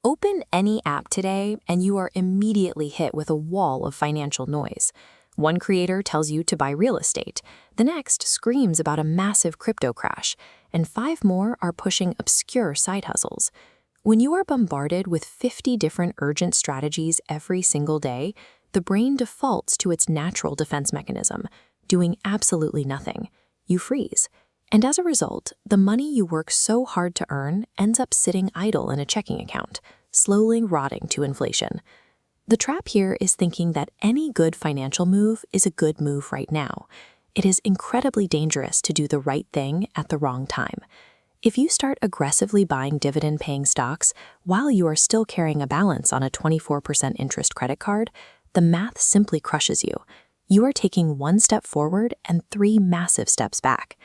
Open any app today, and you are immediately hit with a wall of financial noise. One creator tells you to buy real estate, the next screams about a massive crypto crash, and five more are pushing obscure side hustles. When you are bombarded with 50 different urgent strategies every single day, the brain defaults to its natural defense mechanism, doing absolutely nothing. You freeze. And as a result, the money you work so hard to earn ends up sitting idle in a checking account, slowly rotting to inflation. The trap here is thinking that any good financial move is a good move right now. It is incredibly dangerous to do the right thing at the wrong time. If you start aggressively buying dividend-paying stocks while you are still carrying a balance on a 24% interest credit card, the math simply crushes you. You are taking one step forward and three massive steps back.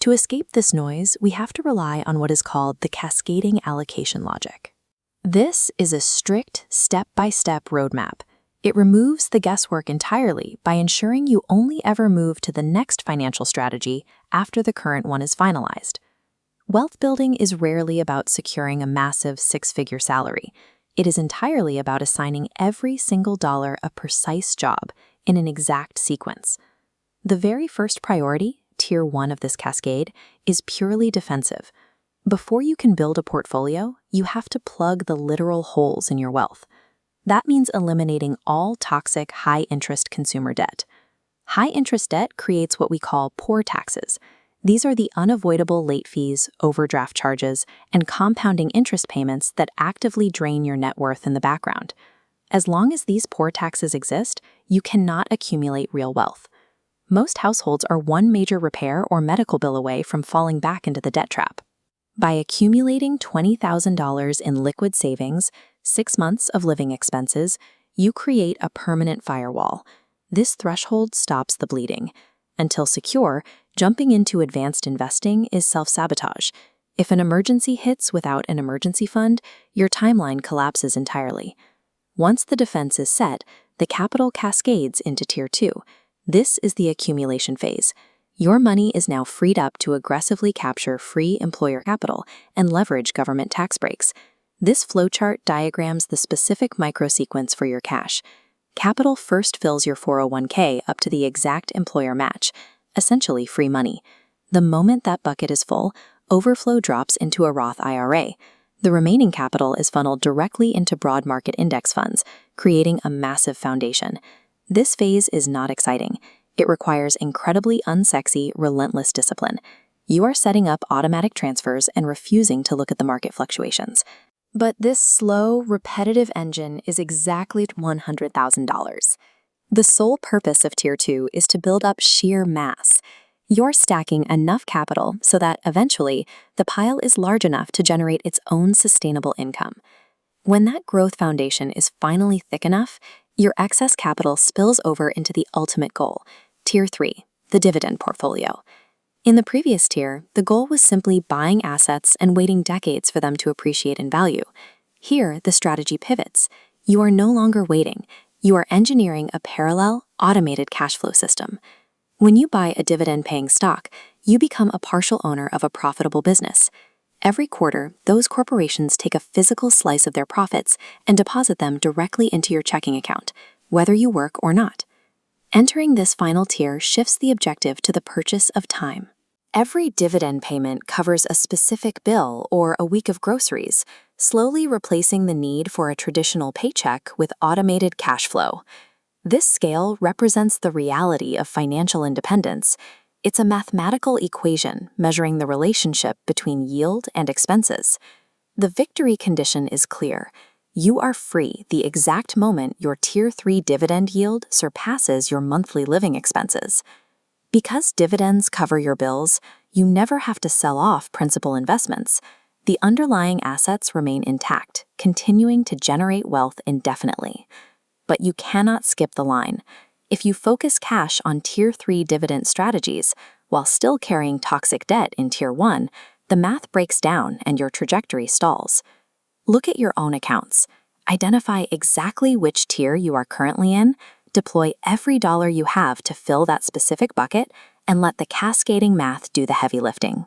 To escape this noise, we have to rely on what is called the cascading allocation logic. This is a strict, step-by-step roadmap. It removes the guesswork entirely by ensuring you only ever move to the next financial strategy after the current one is finalized. Wealth building is rarely about securing a massive six-figure salary. It is entirely about assigning every single dollar a precise job in an exact sequence. The very first priority, Tier 1 of this cascade, is purely defensive. Before you can build a portfolio, you have to plug the literal holes in your wealth. That means eliminating all toxic, high-interest consumer debt. High-interest debt creates what we call poor taxes. These are the unavoidable late fees, overdraft charges, and compounding interest payments that actively drain your net worth in the background. As long as these poor taxes exist, you cannot accumulate real wealth. Most households are one major repair or medical bill away from falling back into the debt trap. By accumulating $20,000 in liquid savings, 6 months of living expenses, you create a permanent firewall. This threshold stops the bleeding. Until secure, jumping into advanced investing is self-sabotage. If an emergency hits without an emergency fund, your timeline collapses entirely. Once the defense is set, the capital cascades into Tier 2. This is the accumulation phase. Your money is now freed up to aggressively capture free employer capital and leverage government tax breaks. This flowchart diagrams the specific microsequence for your cash. Capital first fills your 401k up to the exact employer match, essentially free money. The moment that bucket is full, overflow drops into a Roth IRA. The remaining capital is funneled directly into broad market index funds, creating a massive foundation. This phase is not exciting. It requires incredibly unsexy, relentless discipline. You are setting up automatic transfers and refusing to look at the market fluctuations. But this slow, repetitive engine is exactly $100,000. The sole purpose of Tier 2 is to build up sheer mass. You're stacking enough capital so that, eventually, the pile is large enough to generate its own sustainable income. When that growth foundation is finally thick enough, your excess capital spills over into the ultimate goal, Tier 3, the dividend portfolio. In the previous tier, the goal was simply buying assets and waiting decades for them to appreciate in value. Here, the strategy pivots. You are no longer waiting. You are engineering a parallel, automated cash flow system. When you buy a dividend-paying stock, you become a partial owner of a profitable business. Every quarter, those corporations take a physical slice of their profits and deposit them directly into your checking account, whether you work or not. Entering this final tier shifts the objective to the purchase of time. Every dividend payment covers a specific bill or a week of groceries, slowly replacing the need for a traditional paycheck with automated cash flow. This scale represents the reality of financial independence. It's a mathematical equation measuring the relationship between yield and expenses. The victory condition is clear. You are free the exact moment your Tier 3 dividend yield surpasses your monthly living expenses. Because dividends cover your bills, you never have to sell off principal investments. The underlying assets remain intact, continuing to generate wealth indefinitely. But you cannot skip the line. If you focus cash on Tier 3 dividend strategies while still carrying toxic debt in Tier 1, the math breaks down and your trajectory stalls. Look at your own accounts. Identify exactly which tier you are currently in, deploy every dollar you have to fill that specific bucket, and let the cascading math do the heavy lifting.